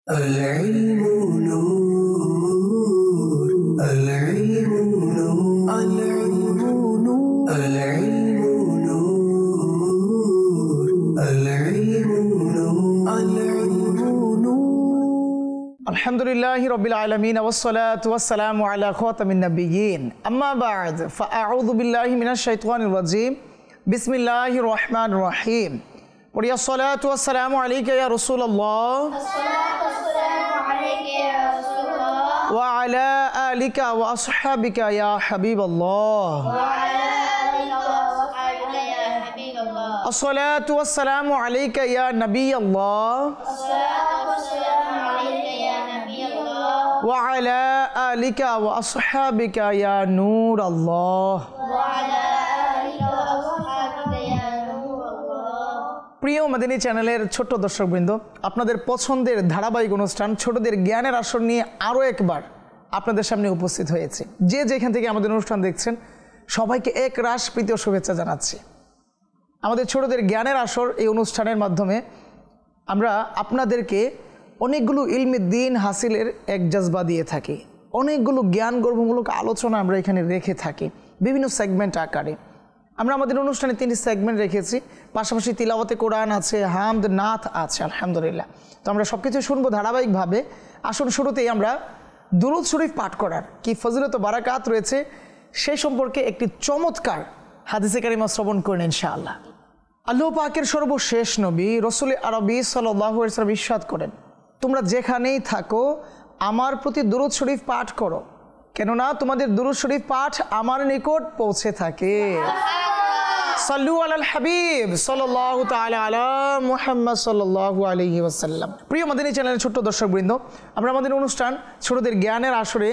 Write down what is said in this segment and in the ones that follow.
العلم نور العلم نور العلم نور العلم نور العلم نور العلم نور الحمد لله رب العالمين والصلاة والسلام على خاتم النبيين أما بعد فأعوذ بالله من الشيطان الرجيم بسم الله الرحمن الرحيم ويا الصلاة والسلام عليك يا رسول الله وعلى آلك وأصحابك يا حبيب الله الصلاة والسلام عليك يا نبي الله وعلى آلك وأصحابك يا نور الله প্রিয় মাদিনী চ্যানেলের ছোট্ট দর্শকবৃন্দ, আপনাদের পছন্দের ধারাবাহিক অনুষ্ঠান ছোটদের জ্ঞানের আসর নিয়ে আরও একবার আপনাদের সামনে উপস্থিত হয়েছে। যে যেখান থেকে আমাদের অনুষ্ঠান দেখছেন সবাইকে এক রাশ প্রীতি ও শুভেচ্ছা জানাচ্ছি। আমাদের ছোটদের জ্ঞানের আসর এই অনুষ্ঠানের মাধ্যমে আমরা আপনাদেরকে অনেকগুলো ইলমে দ্বীন হাসিলের এক জজবা দিয়ে থাকি, অনেকগুলো জ্ঞান গর্ভমূলক আলোচনা আমরা এখানে রেখে থাকি বিভিন্ন সেগমেন্ট আকারে। আমরা আমাদের অনুষ্ঠানে 3টি সেগমেন্ট রেখেছি, পাশাপাশি তিলাওয়াতে কোরআন আছে, হামদ নাথ আছে, আলহামদুলিল্লাহ। তো আমরা সব কিছু শুনবো ধারাবাহিকভাবে। আসুন শুরুতেই আমরা দুরূদ শরীফ পাঠ করার কি ফজিলত ও বারাকাত রয়েছে সেই সম্পর্কে একটি চমৎকার হাদিসে কারিমা শ্রবণ করেন ইনশাআল্লাহ। আল্লাহ পাকের সর্বশেষ নবী রাসূল আরবি সাল্লাল্লাহু আলাইহি ওয়াসাল্লাম ইরশাদ করেন, তোমরা যেখানেই থাকো আমার প্রতি দুরূদ শরীফ পাঠ করো, কেননা তোমাদের দুরূদ শরীফ পাঠ আমার নিকট পৌঁছে থাকে। সাল্লু আলাল হাবিব সাল্লাল্লাহু তাআলা আলা মুহাম্মদ সাল্লাল্লাহু আলাইহি ওয়াসাল্লাম। প্রিয় মাদিনী চ্যানেলের ছোট্ট দর্শকবৃন্দ, আমরা আমাদের অনুষ্ঠান ছোটদের জ্ঞানের আসরে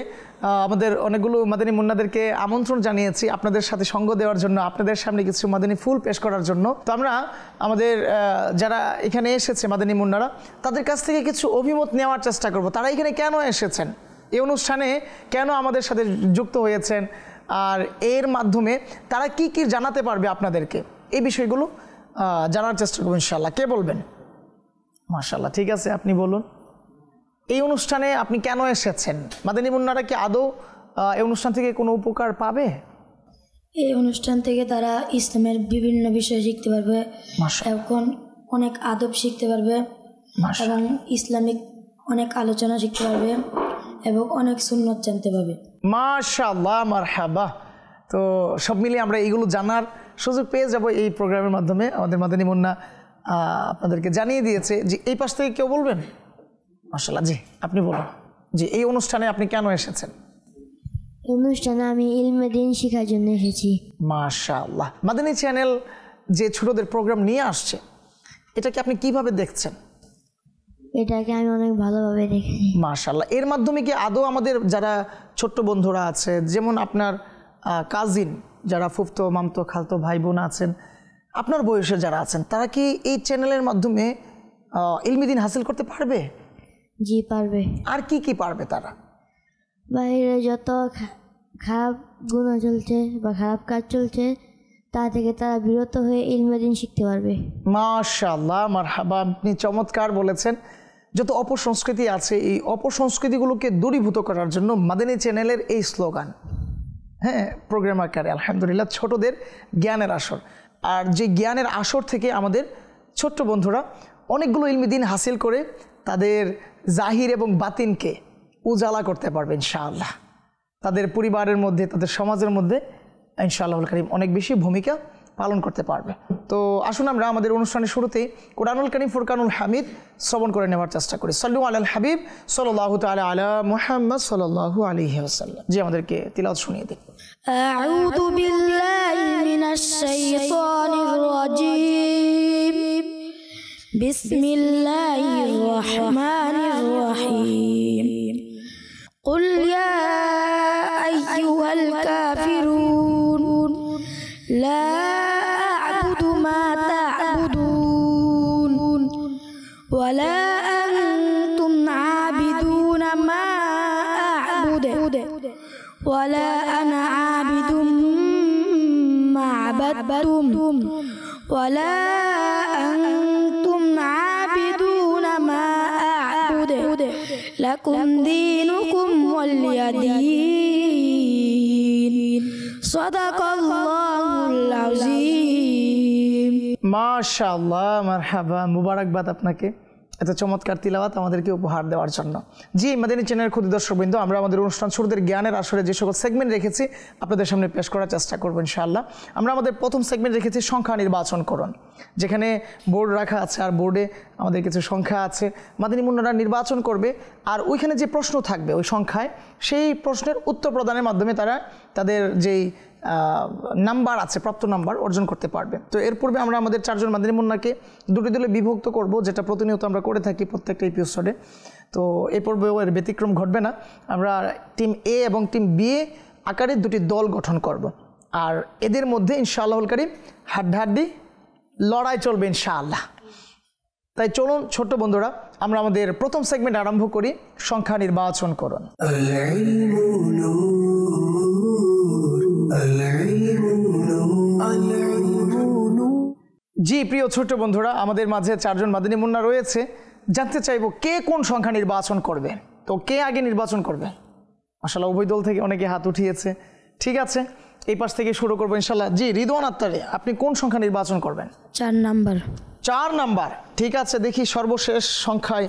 আমাদের অনেকগুলো মাদিনী মুন্নাদেরকে আমন্ত্রণ জানিয়েছি আপনাদের সাথে সঙ্গ দেওয়ার জন্য, আপনাদের সামনে কিছু মাদিনী ফুল পেশ করার জন্য। তো আমরা আমাদের যারা এখানে এসেছে মাদিনী মুন্নারা, তাদের কাছ থেকে কিছু অভিমত নেওয়ার চেষ্টা করব। তারা এখানে কেন এসেছেন, এই অনুষ্ঠানে কেন আমাদের সাথে যুক্ত হয়েছেন, আর এর মাধ্যমে তারা কি কি জানাতে পারবে আপনাদেরকে, এই বিষয়গুলো জানার চেষ্টা করবো ইনশাআল্লাহ। কে বলবেন? মাশাআল্লাহ, ঠিক আছে, আপনি বলুন। এই অনুষ্ঠানে আপনি কেন এসেছেন? মাদানী মুন্নারা কি আদৌ এই অনুষ্ঠান থেকে কোনো উপকার পাবে? এই অনুষ্ঠান থেকে তারা ইসলামের বিভিন্ন বিষয় শিখতে পারবে, এখন অনেক আদব শিখতে পারবে এবং ইসলামিক অনেক আলোচনা শিখতে পারবে এবং অনেক সুন্নত জানতে পারবে। মাশাআল্লাহ, মারহাবা। তো সব মিলিয়ে আমরা এইগুলো জানার সুযোগ পেয়ে যাব এই প্রোগ্রামের মাধ্যমে। আমাদের মাদানী মুন্না আপনাদেরকে জানিয়ে দিয়েছে যে এই পাশ থেকে কেউ বলবেন? মাশাআল্লাহ, জি আপনি বলুন। জি, এই অনুষ্ঠানে আপনি কেন এসেছেন? অনুষ্ঠানে আমি ইলমে দ্বীন শেখার জন্য এসেছি। মাশাআল্লাহ। মাদানী চ্যানেল যে ছোটদের প্রোগ্রাম নিয়ে আসছে, এটাকে আপনি কিভাবে দেখছেন? এটাকে আমি অনেক ভালোভাবে দেখি। মাশাআল্লাহ। এর মাধ্যমে কি আদৌ আমাদের যারা ছোট্ট বন্ধুরা আছে, যেমন আপনার কাজিন যারা ফুফতো মামতো খালতো ভাই বোন আছেন, আপনার বয়সের যারা আছেন, তারা কি এই চ্যানেলের মাধ্যমে ইলমে দ্বীন হাসিল করতে পারবে? জি পারবে। আর কি কি পারবে তারা? বাইরে যত খারাপ গুনাহ চলছে বা খারাপ কাজ চলছে তা থেকে তারা বিরত হয়ে ইলমে দ্বীন শিখতে পারবে। মাশাআল্লাহ, মারহাবা, আপনি চমৎকার বলেছেন। যত অপসংস্কৃতি আছে এই অপসংস্কৃতিগুলোকে দূরীভূত করার জন্য মাদানী চ্যানেলের এই স্লোগান, হ্যাঁ, প্রোগ্রাম আকারে আলহামদুলিল্লাহ ছোটদের জ্ঞানের আসর। আর যে জ্ঞানের আসর থেকে আমাদের ছোট্ট বন্ধুরা অনেকগুলো ইলমে দ্বীন হাসিল করে তাদের জাহির এবং বাতিনকে উজালা করতে পারবে ইনশাআল্লাহ। তাদের পরিবারের মধ্যে, তাদের সমাজের মধ্যে ইনশাআল্লাহুল কারীম অনেক বেশি ভূমিকা পালন করতে পারবে। তো আসুন আমরা আমাদের অনুষ্ঠানের শুরুতেই কোরআনুল কারীম ফুরকানুল হামিদ শ্রবণ করে নেওয়ার চেষ্টা করি। সাল্লু আলাল হাবিব সাল্লাল্লাহু তাআলা আলা মুহাম্মদ সাল্লাল্লাহু আলাইহি ওয়াসাল্লাম। জি, আমাদেরকে তিলাওয়াত শুনিয়ে দিন। আউযু বিল্লাহি মিনাশ শাইতানির রাজীম, বিসমিল্লাহির রহমানির রহিম। কুল ইয়া আইয়ুহাল কাফিরুন লা আ'বুদু মা তা'বুদুন ওয়া লা আনতুম আবিদুনা মা আ'বুদু ওয়া লা আনা আবিদুম মা আবাদতুম ওয়া লা আনতুম আবিদুনা মা আ'বুদু লাকুম দীনুকুম ওয়ালিয়া দীন সাদাকাল্লাহুল আযীম। মাশাআল্লাহ, মারহাবা, মুবারকবাদ আপনাকে এত চমৎকার তিলাওয়াত আমাদেরকে উপহার দেওয়ার জন্য। জি, মাদানী চ্যানেলের ক্ষুদে দর্শকবৃন্দ, আমরা আমাদের অনুষ্ঠান ছোটদের জ্ঞানের আসরে যে সকল সেগমেন্ট রেখেছি আপনাদের সামনে পেশ করার চেষ্টা করবো ইনশাআল্লাহ। আমরা আমাদের প্রথম সেগমেন্ট রেখেছি সংখ্যা নির্বাচন করুন, যেখানে বোর্ড রাখা আছে আর বোর্ডে আমাদের কিছু সংখ্যা আছে, মাদানী মুন্নারা নির্বাচন করবে আর ওইখানে যে প্রশ্ন থাকবে ওই সংখ্যায় সেই প্রশ্নের উত্তর প্রদানের মাধ্যমে তারা তাদের যেই নাম্বার আছে প্রাপ্ত নাম্বার অর্জন করতে পারবে। তো এর পূর্বে আমরা আমাদের চারজন মাদানী মুন্নাকে দুটি দলে বিভক্ত করব, যেটা প্রতিনিয়ত আমরা করে থাকি প্রত্যেকটা এপিসোডে। তো এ পর্বেও এর ব্যতিক্রম ঘটবে না। আমরা টিম এ এবং টিম বি আকারে দুটি দল গঠন করব আর এদের মধ্যে ইনশাআল্লাহুল কারীম হাড্ডাহাড্ডি লড়াই চলবে ইনশাআল্লাহ। তাই চলুন ছোট্ট বন্ধুরা, আমরা আমাদের প্রথম সেগমেন্ট আরম্ভ করি, সংখ্যা নির্বাচন করুন। জি প্রিয় ছোট্ট বন্ধুরা, আমাদের মাঝে চারজন মাদানী মুন্না রয়েছে। জানতে চাইবো কে কোন সংখ্যা নির্বাচন করবে। তো কে আগে নির্বাচন করবে? মাশাআল্লাহ, উভয় দল থেকে অনেকে হাত উঠিয়েছে। ঠিক আছে, এই পাশ থেকে শুরু করবো ইনশাআল্লাহ। জি, রিদওয়ান আত্তারে, আপনি কোন সংখ্যা নির্বাচন করবেন? 4 নাম্বার। 4 নাম্বার, ঠিক আছে। দেখি সর্বশেষ সংখ্যায়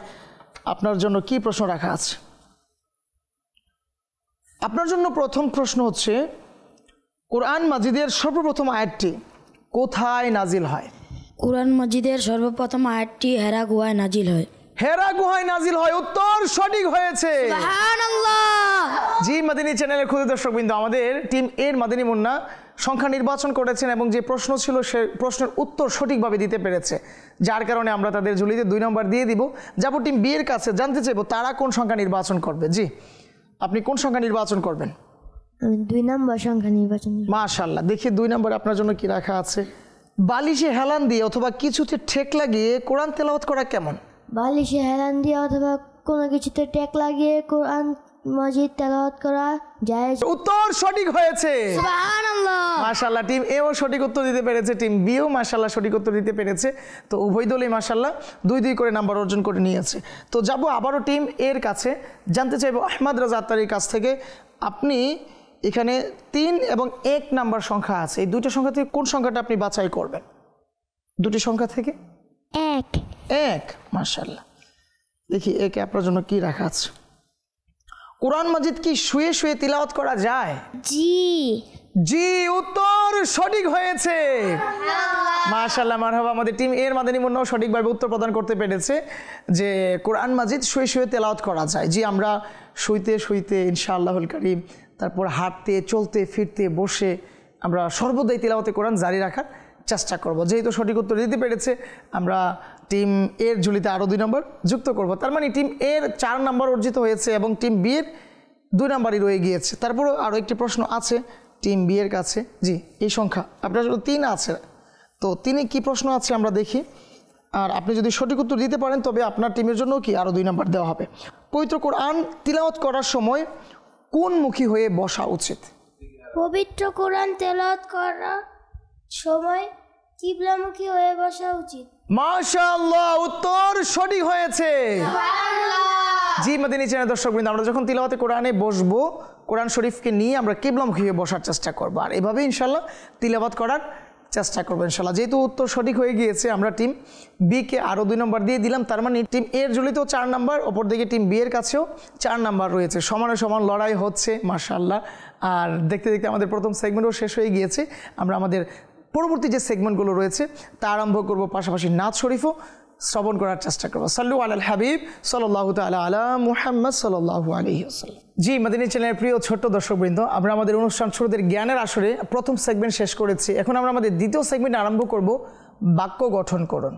আপনার জন্য কি প্রশ্ন রাখা আছে। আপনার জন্য প্রথম প্রশ্ন হচ্ছে, কোরআন মাজিদের সর্বপ্রথম আয়াতটি কোথায় নাজিল হয়? কোরআন মাজিদের সর্বপ্রথম আয়াতটি হেরা গুহায় নাজিল হয়। হেরা গুহায় নাজিল হয়, উত্তর সঠিক হয়েছে। সুবহানাল্লাহ। জি, মাদানী চ্যানেলের ক্ষুদে দর্শকবৃন্দ, আমাদের টিম এর মাদানী মুন্না সংখ্যা নির্বাচন করেছেন এবং যে প্রশ্ন ছিল সে প্রশ্নের উত্তর সঠিকভাবে দিতে পেরেছে, যার কারণে আমরা তাদের ঝুলিতে 2 নম্বর দিয়ে দিব। যাব টিম বি এর কাছে, জানতে চাইবো তারা কোন সংখ্যা নির্বাচন করবে। জি, আপনি কোন সংখ্যা নির্বাচন করবেন? আমি 2 নাম্বার সংখ্যা নির্বাচন। মাশাআল্লাহ, দেখি 2 নম্বরে আপনার জন্য কি রাখা আছে। বালিশে হেলান দিয়ে অথবা কিছুতে ঠেক লাগিয়ে কোরআন তেলাওয়াত করা কেমন? বালিশে হেলান দিয়ে অথবা কোনো কিছুতে টেক লাগিয়ে কোরআন মাজিদ তেলাওয়াত করা জায়েজ। উত্তর সঠিক হয়েছে। সুবহানাল্লাহ। মাশাআল্লাহ, টিম এও সঠিক উত্তর দিতে পেরেছে, টিম বিও মাশাআল্লাহ সঠিক উত্তর দিতে পেরেছে। তো উভয় দলই মাশাআল্লাহ 2-2 করে নাম্বার অর্জন করে নিয়েছে। তো যাব আবারও টিম এর কাছে, জানতে চাইবো আহমদ রাজা আত্তারির কাছ থেকে, আপনি এখানে 3 এবং 1 নাম্বার সংখ্যা আছে, এই দুটো সংখ্যা থেকে কোন সংখ্যাটা আপনি বাছাই করবেন? দুটি সংখ্যা থেকে 1। মাশাআল্লাহ, দেখি একে আপনার জন্য কি রাখা আছে। কোরআন মাজিদ কি শুয়ে শুয়ে তিলাওয়াত করা যায়? জি, উত্তর সঠিক হয়েছে। মাশাআল্লাহ, মারহাবা, আমাদের টিম এর মাদানী মুন্নাও সঠিকভাবে উত্তর প্রদান করতে পেরেছে যে কোরআন মাজিদ শুয়ে শুয়ে তেলাওয়াত করা যায়। জি, আমরা শুইতে শুইতে ইনশাআল্লাহুল কারীম, তারপর হাঁটতে চলতে ফিরতে বসে আমরা সর্বদাই তিলাওয়াতে কোরআন জারি রাখার চেষ্টা করব। যেহেতু সঠিক উত্তর দিতে পেরেছে, আমরা টিম এর ঝুলিতে আরও 2 নম্বর যুক্ত করব। তার মানে টিম এর 4 নম্বর অর্জিত হয়েছে এবং টিম বি এর 2 নম্বরই রয়ে গিয়েছে। তারপরও আরও একটি প্রশ্ন আছে টিম বি এর কাছে। জি, এই সংখ্যা আপনার জন্য 3 আছে। তো 3-এ কি প্রশ্ন আছে আমরা দেখি, আর আপনি যদি সঠিক উত্তর দিতে পারেন তবে আপনার টিমের জন্য কি আরও 2 নম্বর দেওয়া হবে। পবিত্র কোরআন তিলাওয়াত করার সময় কোন মুখী হয়ে বসা উচিত? পবিত্র কোরআন তেলাওয়াত করার সময় কিবলামুখী হয়ে বসা উচিত। মাশাআল্লাহ, উত্তর সঠিক হয়েছে। জি, মাদানী চ্যানেল দর্শকবৃন্দ, আমরা যখন তিলাওয়াতে কোরআনে বসবো, কোরআন শরীফকে নিয়ে আমরা কিবলামুখী হয়ে বসার চেষ্টা করবো, আর এভাবে ইনশাআল্লাহ তিলাওয়াত করার চেষ্টা করবো ইনশাআল্লাহ। যেহেতু উত্তর সঠিক হয়ে গিয়েছে, আমরা টিম বি কে আরও 2 নম্বর দিয়ে দিলাম। তার মানে টিম এর ঝুলিতেও 4 নম্বর, অপরদিকে টিম বি এর কাছেও 4 নম্বর রয়েছে। সমানে সমান লড়াই হচ্ছে মাশাআল্লাহ। আর দেখতে দেখতে আমাদের প্রথম সেগমেন্টও শেষ হয়ে গিয়েছে। আমরা আমাদের পরবর্তী যে সেগমেন্টগুলো রয়েছে তা আরম্ভ করব, পাশাপাশি নাচ শরীফও শ্রবণ করার চেষ্টা করবো। সাল্লু আলাল হাবিব সাল্লাল্লাহু তাআলা আলা মুহাম্মদ সাল্লাল্লাহু আলাইহি ওয়াসাল্লাম। জি, মাদানী চ্যানেলের প্রিয় ছোট্ট দর্শকবৃন্দ, আমরা আমাদের অনুষ্ঠান ছোটদের জ্ঞানের আসরে প্রথম সেগমেন্ট শেষ করেছি। এখন আমরা আমাদের দ্বিতীয় সেগমেন্ট আরম্ভ করব, বাক্য গঠন করুন।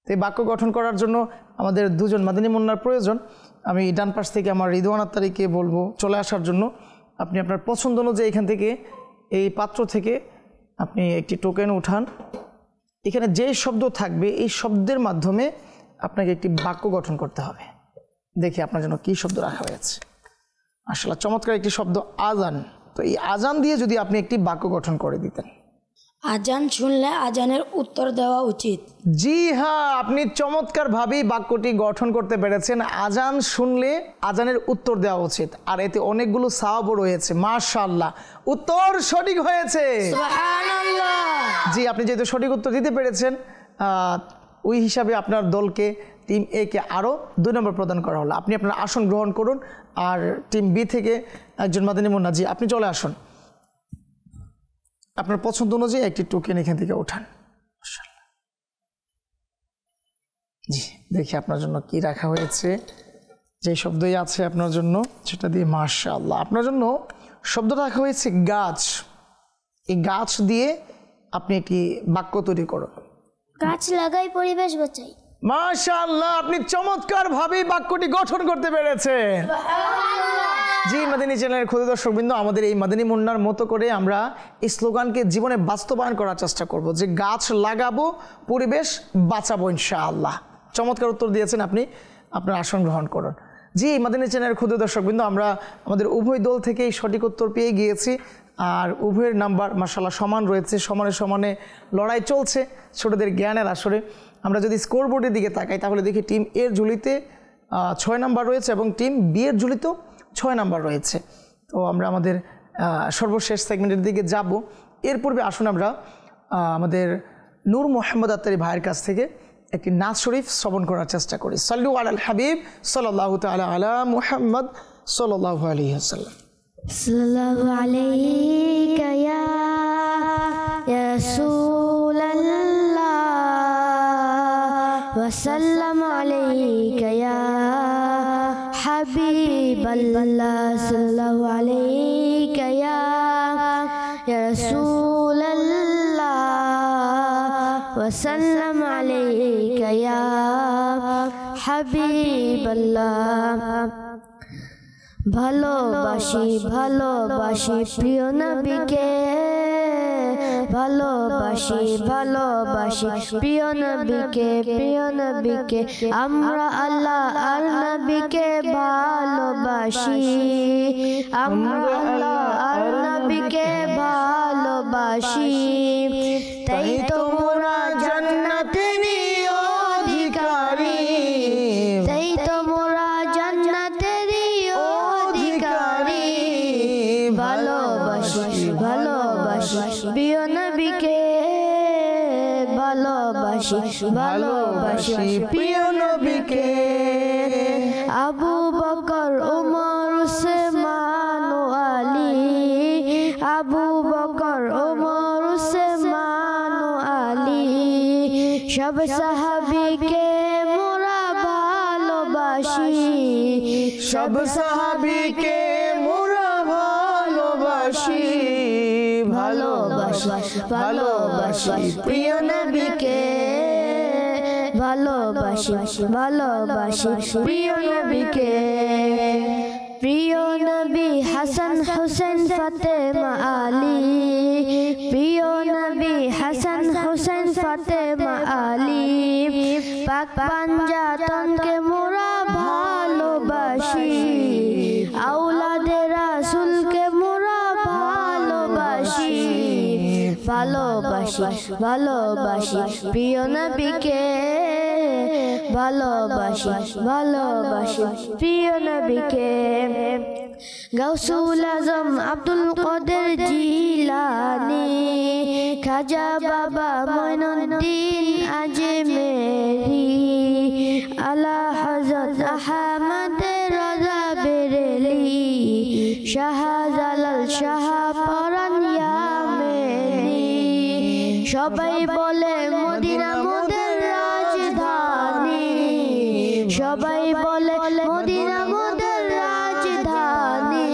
এই বাক্য গঠন করার জন্য আমাদের 2 জন মাদানী মুন্নার প্রয়োজন। আমি ডান পাশ থেকে আমার রিদওয়ান আত্তারিকে বলবো চলে আসার জন্য। আপনি আপনার পছন্দ অনুযায়ী এখান থেকে এই পাত্র থেকে আপনি একটি টোকেন উঠান। এখানে যে শব্দ থাকবে এই শব্দের মাধ্যমে আপনাকে একটি বাক্য গঠন করতে হবে। দেখি আপনার জন্য কি শব্দ রাখা হয়েছে। আসলে চমৎকার একটি শব্দ, আজান। তো এই আজান দিয়ে যদি আপনি একটি বাক্য গঠন করে দিতেন। আজান শুনলে আজানের উত্তর দেওয়া উচিত। জি হ্যাঁ, আপনি চমৎকারভাবেই বাক্যটি গঠন করতে পেরেছেন। আজান শুনলে আজানের উত্তর দেওয়া উচিত, আর এতে অনেকগুলো সওয়াবও রয়েছে। মাশাআল্লাহ, উত্তর সঠিক হয়েছে। সুবহানাল্লাহ। জি, আপনি যেহেতু সঠিক উত্তর দিতে পেরেছেন, ওই হিসাবে আপনার দলকে টিম এ কে আরও 2 নম্বর প্রদান করা হলো। আপনি আপনার আসন গ্রহণ করুন, আর টিম বি থেকে একজন মাদানী মুন্না, জি আপনি চলে আসুন। আপনার পছন্দ অনুযায়ী একটি টোকেন এখান থেকে ওঠান। জি, দেখি আপনার জন্য কি রাখা হয়েছে। যে শব্দই আছে আপনার জন্য সেটা দিয়ে, মাশাআল্লাহ, আপনার জন্য শব্দ রাখা হয়েছে গাছ। এই গাছ দিয়ে আপনি একটি বাক্য তৈরি করুন। গাছ লাগাই পরিবেশ বাঁচাই। মাশাআল্লাহ, আপনি চমৎকারভাবে বাক্যটি গঠন করতে পেরেছেন। জি মাদানী চ্যানেলের ক্ষুদে দর্শকবৃন্দ, আমাদের এই মাদানী মুন্নার মতো করে আমরা এই স্লোগানকে জীবনে বাস্তবায়ন করার চেষ্টা করব, যে গাছ লাগাবো পরিবেশ বাঁচাবো ইনশাআল্লাহ। চমৎকার উত্তর দিয়েছেন আপনি, আপনার আসন গ্রহণ করুন। জি মাদানী চ্যানেলের ক্ষুদে দর্শকবৃন্দ, আমরা আমাদের উভয় দল থেকেই সঠিক উত্তর পেয়ে গিয়েছি, আর উভয়ের নাম্বার মাশাআল্লাহ সমান রয়েছে। সমানে সমানে লড়াই চলছে ছোটদের জ্ঞানের আসরে। আমরা যদি স্কোরবোর্ডের দিকে তাকাই তাহলে দেখি টিম এর ঝুলিতে 6 নাম্বার রয়েছে এবং টিম বি এর ঝুলিতেও 6 নাম্বার রয়েছে। তো আমরা আমাদের সর্বশেষ সেগমেন্টের দিকে যাব। এর পূর্বে আসুন আমরা আমাদের নূর মোহাম্মদ আত্তারি ভাইয়ের কাছ থেকে একটি নাচ শরীফ শ্রবণ করার চেষ্টা করি। সাল্লু আলাল হাবিব সাল্লাল্লাহু তাআলা আলা মুহাম্মদ সাল্লাল্লাহু আলাইহি ওয়াসাল্লাম। সাল্লাল্লাহু আলাইকা ইয়া রাসূলাল্লাহ ওয়া সাল্লামু আলাইকা ইয়া হাবিবাল্লাহ। সাল্লাল্লাহু আলাইকা ইয়া রাসূলাল্লাহ ওয়া সাল্লামু আলাইকা ইয়া হাবিবাল্লাহ। ভালোবাসি ভালোবাসি প্রিয় নবীকে, ভালোবাসি ভালোবাসি প্রিয় নবীকে, প্রিয় নবীকে। আমরা আল্লাহ আর নবীকে ভালোবাসি, আমরা আল্লাহ আর নবীকে ভালোবাসি। তাই তো মোরা জান্নাতেরই অধিকারী, তাই তো মোরা জান্নাতেরই অধিকারী। ভালোবাসি ভালোবাসি প্রিয় নবীকে, ভালোবাসি ভালোবাসি প্রিয় নবীকে। আবু বকর ওমর উসমান ও আলী, আবু বকর ওমর উসমান ও আলী। সব সাহাবীকে মোরা ভালোবাসি, সব সাহাবীকে মোরা ভালোবাসি, ভালোবাসি ভালোবাসি প্রিয় নবীকে, ভালোবাসি ভালোবাসি প্রিয় নবীকে। প্রিয় নবী হাসান হুসেন ফাতেমা আলী, প্রিয় নবী হাসান হুসেন ফাতেমা আলী। পাক পাঞ্জাতনকে মোরা ভালোবাসি, আওলাদে রাসূলকে মোরা ভালোবাসি। ভালোবাসি ভালোবাসি প্রিয় নবীকে, ভালোবাসি ভালোবাসি প্রিয় নবীকে। গাউসুল আজম আব্দুল কাদের জিলানী, খাজা বাবা মঈনুদ্দিন আজমেরি, আলা হযরত আহমদ রাজা বেরেলি, শাহজালাল শাহ পরান ইয়ামেনি। সবাই বলে মদিনা মোদের রাজধানী, সবাই বলে মদিনা মোদের রাজধানী।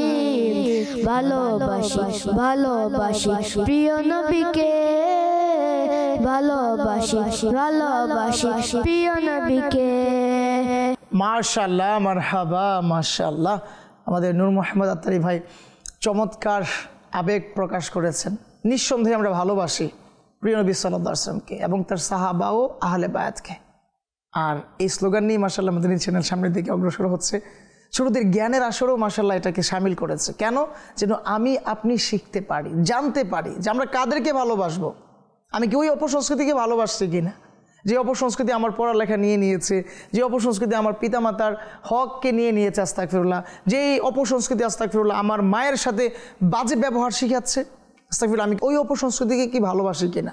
ভালোবাসি ভালোবাসি প্রিয় নবীকে, ভালোবাসি ভালোবাসি প্রিয় নবীকে। মাশাআল্লাহ, মারহাবা, মাশাআল্লাহ। আমাদের নূর মোহাম্মদ আত্তারি ভাই চমৎকার আবেগ প্রকাশ করেছেন। নিঃসন্দেহে আমরা ভালোবাসি প্রিয় নবী সাল্লাল্লাহু আলাইহি ওয়াসাল্লামকে এবং তার সাহাবা ও আহলে বায়াতকে। আর এই স্লোগান নিয়ে মাশাআল্লাহ মাদানী চ্যানেল সামনের দিকে অগ্রসর হচ্ছে। ছোটদের জ্ঞানের আসরেও মাশাআল্লাহ এটাকে শামিল করেছে। কেন? যেন আমি আপনি শিখতে পারি, জানতে পারি যে আমরা কাদেরকে ভালোবাসবো। আমি কি ওই অপসংস্কৃতিকে ভালোবাসছি কিনা, যে অপসংস্কৃতি আমার পড়ালেখা নিয়ে নিয়েছে, যে অপসংস্কৃতি আমার পিতামাতার হককে নিয়ে নিয়েছে আস্তাগফিরুল্লাহ, যেই অপসংস্কৃতি আস্তাগফিরুল্লাহ আমার মায়ের সাথে বাজে ব্যবহার শিখাচ্ছে আস্তাগফিরুল্লাহ, আমি ওই অপসংস্কৃতিকে কি ভালোবাসি কিনা,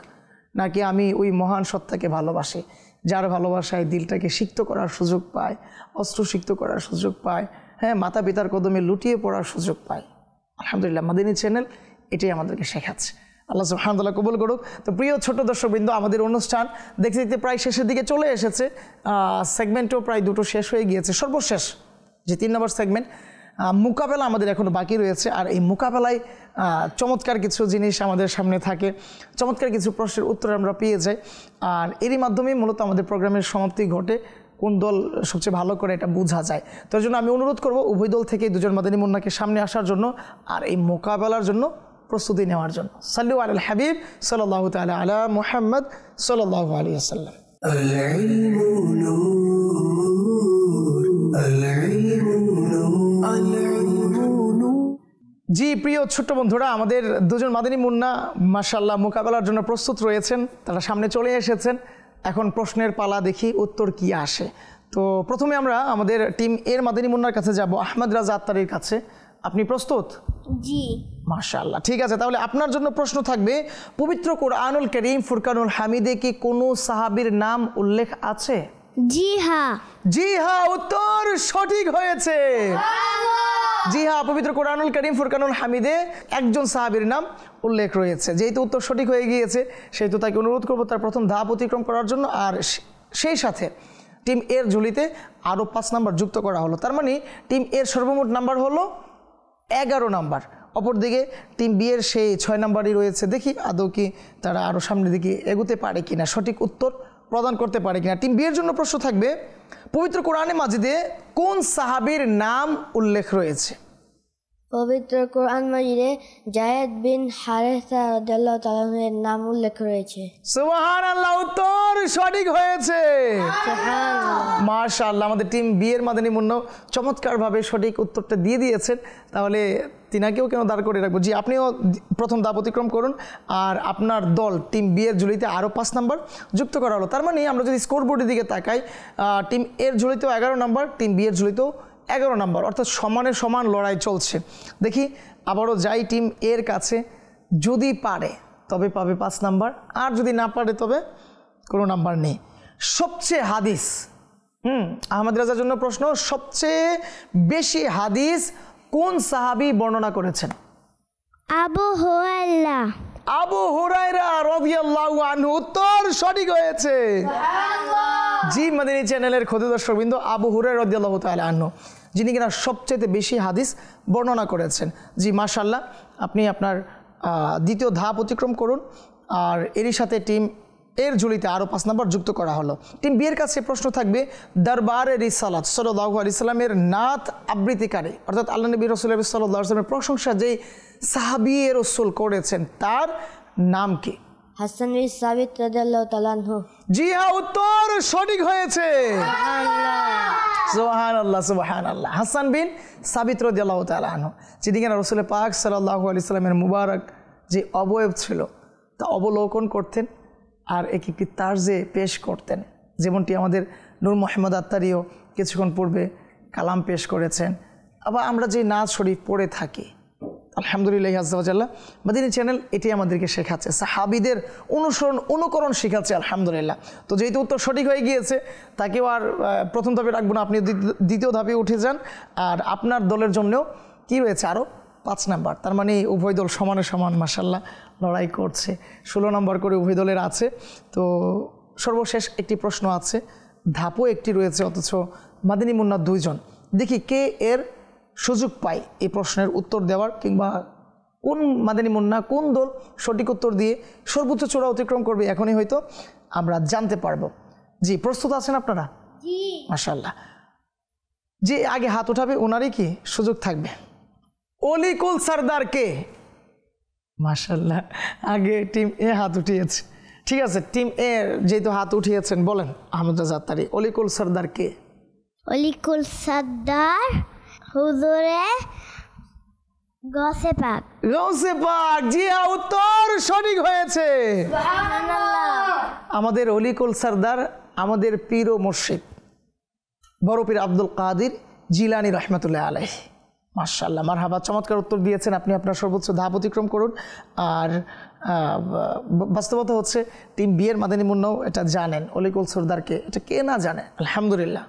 নাকি আমি ওই মহান সত্তাকে ভালোবাসি যার ভালোবাসায় দিলটাকে সিক্ত করার সুযোগ পায়, অস্ত্র সিক্ত করার সুযোগ পায়, হ্যাঁ, মাতা পিতার কদমে লুটিয়ে পড়ার সুযোগ পায়। আলহামদুলিল্লাহ, মাদিনী চ্যানেল এটাই আমাদেরকে শেখাচ্ছে। আল্লাহ সুবহানাহু ওয়া তাআলা কবুল করুক। তো প্রিয় ছোট দর্শকবৃন্দ, আমাদের অনুষ্ঠান দেখতে দেখতে প্রায় শেষের দিকে চলে এসেছে। সেগমেন্টও প্রায় দুটো শেষ হয়ে গিয়েছে। সর্বশেষ যে 3 নম্বর সেগমেন্ট মোকাবেলা আমাদের এখনও বাকি রয়েছে। আর এই মোকাবেলায় চমৎকার কিছু জিনিস আমাদের সামনে থাকে, চমৎকার কিছু প্রশ্নের উত্তর আমরা পেয়ে যাই। আর এরই মাধ্যমেই মূলত আমাদের প্রোগ্রামের সমাপ্তি ঘটে, কোন দল সবচেয়ে ভালো করে এটা বোঝা যায়। তার জন্য আমি অনুরোধ করব উভয় দল থেকে দুজন মাদানী মুন্নাকে সামনে আসার জন্য আর এই মোকাবেলার জন্য প্রস্তুতি নেওয়ার জন্য। সাল্লু আলাল হাবিব সাল্লাল্লাহু তাআলা আলা মুহাম্মদ সাল্লাল্লাহু আলাইহি ওয়াসাল্লাম। জি প্রিয় ছোট্ট বন্ধুরা, আমাদের দুজন মাদানী মুন্না মাশাআল্লাহ মোকাবেলার জন্য প্রস্তুত রয়েছেন, তারা সামনে চলে এসেছেন। এখন প্রশ্নের পালা, দেখি উত্তর কি আসে। তো প্রথমে আমরা আমাদের টিম এর মাদানী মুন্নার কাছে যাব, আহমদ রাজা আত্তারির কাছে। আপনি প্রস্তুত? জি। মাশাআল্লাহ, ঠিক আছে। তাহলে আপনার জন্য প্রশ্ন থাকবে, পবিত্র কোরআনুল কারীম ফুরকানুল হামিদে কি কোনো সাহাবীর নাম উল্লেখ আছে? জি হ্যাঁ। জি হ্যাঁ, উত্তর সঠিক হয়েছে। জি হ্যাঁ, পবিত্র কোরআনুল কারীম ফুরকানুল হামিদে একজন সাহাবীর নাম উল্লেখ রয়েছে। যেহেতু উত্তর সঠিক হয়ে গিয়েছে, সেহেতু তাকে অনুরোধ করব তার প্রথম ধাপ অতিক্রম করার জন্য। আর সেই সাথে টিম এর ঝুলিতে আরও 5 নাম্বার যুক্ত করা হলো। তার মানে টিম এর সর্বমোট নাম্বার হলো 11 নাম্বার। অপরদিকে টিম বি এর সেই 6 নাম্বারই রয়েছে। দেখি আদৌ কি তারা আরও সামনের দিকে এগোতে পারে কিনা, সঠিক উত্তর প্রদান করতে পারে কিনা। টিম বি এর জন্য প্রশ্ন থাকবে, পবিত্র কোরআনে মাজিদে কোন সাহাবীর নাম উল্লেখ রয়েছে? পবিত্র কোরআন মাজিদে যায়েদ বিন হারেসা রাদিয়াল্লাহু তাআলা এর নাম উল্লেখ রয়েছে। সুবহানাল্লাহ, উত্তর সঠিক হয়েছে। মাশাআল্লাহ, আমাদের টিম বি এর মাদানী মুন্না চমৎকারভাবে সঠিক উত্তরটা দিয়ে দিয়েছেন। তাহলে তিনাকেও কেন দাঁড় করে রাখবো? জি, আপনিও প্রথম ধাপ অতিক্রম করুন। আর আপনার দল টিম বি এর ঝুলিতে আরও 5 নাম্বার যুক্ত করা হলো। তার মানে আমরা যদি স্কোরবোর্ডের দিকে তাকাই, টিম এর ঝুলিতেও 11 নাম্বার, টিম বি এর ঝুলিতেও 11 নাম্বার, অর্থাৎ সমানে সমান লড়াই চলছে। দেখি আবারও যাই টিম এর কাছে, যদি পারে তবে পাবে 5 নাম্বার, আর যদি না পারে তবে কোনো নাম্বার নেই। সবচেয়ে হাদিস, আহমদ রাজার জন্য প্রশ্ন, সবচেয়ে বেশি হাদিস কোন সাহাবী বর্ণনা করেছেন? আবু হুরায়রা। আবু হুরায়রা রাদিয়াল্লাহু আনহু, উত্তর সঠিক হয়েছে। জি মাদানী চ্যানেলের ক্ষুদে দর্শকবৃন্দ, আবু হুরায়রা রাদিয়াল্লাহু তাআলা আনহু, যিনি কিনা সবচেয়ে বেশি হাদিস বর্ণনা করেছেন। জি মাশাআল্লাহ, আপনি আপনার দ্বিতীয় ধাপ অতিক্রম করুন। আর এরই সাথে টিম এর ঝুলিতে আরও 5 নাম্বার যুক্ত করা হলো। টিম বি এর কাছে প্রশ্ন থাকবে, দরবারে রিসালাত সাল্লাল্লাহু আলাইহি সাল্লামের নাত আবৃত্তিকারী, অর্থাৎ আল্লাহ নবী রাসূলুল্লাহ সাল্লাল্লাহু আলাইহি সাল্লামের প্রশংসা যেই সাহাবী রাসূল করেছেন তার নাম কি? হাসান বিন সাবিত রাদিয়াল্লাহু তাআলা আনহু। জি হ্যাঁ, উত্তর সঠিক হয়েছে। সুবহানাল্লাহ সুবহানাল্লাহ, হাসান বিন সাবিত রাদিয়াল্লাহু তাআলা আনহু, যিনি কিনা রাসূল পাক সাল্লাল্লাহু আলাইহি সাল্লামের মুবারক যে অবয়ব ছিল তা অবলোকন করতেন আর একটি তার্জে পেশ করতেন। যেমনটি আমাদের নূর মোহাম্মদ আত্তারিও কিছুক্ষণ পূর্বে কালাম পেশ করেছেন। আবার আমরা যে নাজ শরীফ পড়ে থাকি, আলহামদুলিল্লাহ আজ্জা ওয়া জাল্লা, মাদানী চ্যানেল এটি আমাদেরকে শেখাচ্ছে, সাহাবীদের অনুকরণ শেখাচ্ছে আলহামদুলিল্লাহ। তো যেহেতু উত্তর সঠিক হয়ে গিয়েছে, তাকেও আর প্রথম ধাপে রাখবো না, আপনি দ্বিতীয় ধাপে উঠে যান। আর আপনার দলের জন্যও কি রয়েছে? আরও 5 নাম্বার। তার মানে উভয় দল সমানে সমান মাশাআল্লাহ লড়াই করছে। 16 নাম্বার করে উভয় দলের আছে। তো সর্বশেষ একটি প্রশ্ন আছে, ধাপও একটি রয়েছে, অথচ মাদানী মুন্না 2 জন। দেখি কে এর সুযোগ পায় এই প্রশ্নের উত্তর দেওয়ার, কিংবা কোন মাদানী মুন্না, কোন দল সঠিক উত্তর দিয়ে সর্বোচ্চ চূড়া অতিক্রম করবে, এখনই হয়তো আমরা জানতে পারবো। জি, প্রস্তুত আছেন আপনারা? জি মাশাআল্লাহ। যে আগে হাত উঠাবে ওনারই কি সুযোগ থাকবে। অলিকুল সরদার কে? মাশাআল্লাহ, আগে টিম এ হাত উঠিয়েছে। ঠিক আছে, টিম এ যেহেতু হাত উঠিয়েছেন, বলেন আহমদ রাজা আত্তারি, অলিকুল সরদার কে? অলিকুল সরদার হুজুরে গৌসে পাক। গৌসে পাক, জি হ্যাঁ, উত্তর সঠিক হয়েছে। আমাদের অলিকুল সরদার, আমাদের পীর ও মুর্শিদ বড় পীর আব্দুল কাদির জিলানী রহমতুল্লাহ আলাইহি। মাশাআল্লাহ, মারহাবা, চমৎকার উত্তর দিয়েছেন আপনি। আপনার সর্বোচ্চ ধাপ অতিক্রম করুন। আর বাস্তবতা হচ্ছে টিম বিয়ের মাদানী মুন্নাও এটা জানেন, অলিকুল সরদারকে, এটা কে না জানে? আলহামদুলিল্লাহ,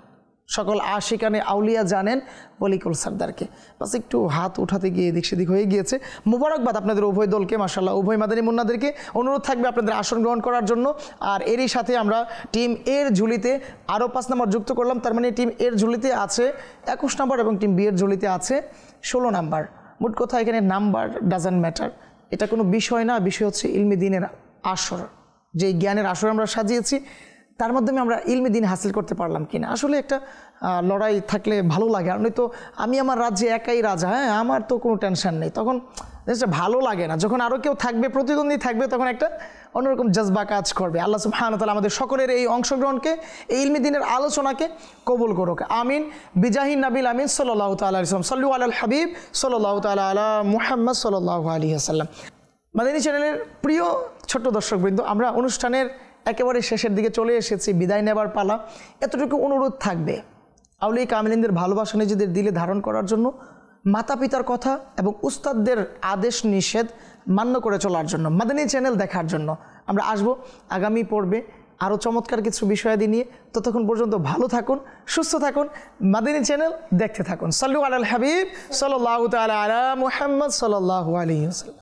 সকল আশিকানে আউলিয়া জানেন অলিকুল সরদারকে। বাস একটু হাত উঠাতে গিয়ে এদিক সেদিক হয়ে গিয়েছে। মুবারকবাদ আপনাদের উভয় দলকে, মাশাআল্লাহ, উভয় মাদানী মুন্নাদেরকে। অনুরোধ থাকবে আপনাদের আসন গ্রহণ করার জন্য। আর এরই সাথে আমরা টিম এর ঝুলিতে আরও 5 নম্বর যুক্ত করলাম। তার মানে টিম এর ঝুলিতে আছে 21 নম্বর এবং টিম বি এর ঝুলিতে আছে 16 নম্বর। মোট কথা এখানে নাম্বার ডাজন্ট ম্যাটার, এটা কোনো বিষয় না। বিষয় হচ্ছে ইলমি দিনের আসর, যে জ্ঞানের আসর আমরা সাজিয়েছি, তার মাধ্যমে আমরা ইলমি দিন হাসিল করতে পারলাম কিনা। আসলে একটা লড়াই থাকলে ভালো লাগে। আর নয়তো আমি আমার রাজ্যে একাই রাজা, হ্যাঁ, আমার তো কোনো টেনশন নেই, তখন জিনিসটা ভালো লাগে না। যখন আরও কেউ থাকবে, প্রতিদ্বন্দ্বী থাকবে, তখন একটা অন্যরকম জজবা কাজ করবে। আল্লাহ সুবহানাহু ওয়া তাআলা আমাদের সকলের এই অংশগ্রহণকে, এই ইলমি দিনের আলোচনাকে কবুল করুক, আমিন। বিজাহিন নাবিল আমিন সাল্লাল্লাহু তাআলা আলাইহি ওয়াসাল্লাম। সাল্লু আলাল হাবিব সাল্লাল্লাহু তাআলা আলা মুহাম্মদ সাল্লাল্লাহু আলাইহি ওয়াসাল্লাম। মাদানী চ্যানেলের প্রিয় ছোট্ট দর্শকবৃন্দ, আমরা অনুষ্ঠানের একেবারে শেষের দিকে চলে এসেছি, বিদায় নেবার পালা। এতটুকু অনুরোধ থাকবে, আউলিয়া কামিলিনদের ভালোবাসা নিজেদের দিলে ধারণ করার জন্য, মাতা পিতার কথা এবং উস্তাদদের আদেশ নিষেধ মান্য করে চলার জন্য, মাদানী চ্যানেল দেখার জন্য। আমরা আসব আগামী পর্বে আরও চমৎকার কিছু বিষয়াদি নিয়ে। ততক্ষণ পর্যন্ত ভালো থাকুন, সুস্থ থাকুন, মাদানী চ্যানেল দেখতে থাকুন। সাল্লু আলাল হাবিব সাল্লাল্লাহু তাআলা আলা মুহাম্মদ সাল্লাল্লাহু আলাইহি ওয়াসাল্লাম।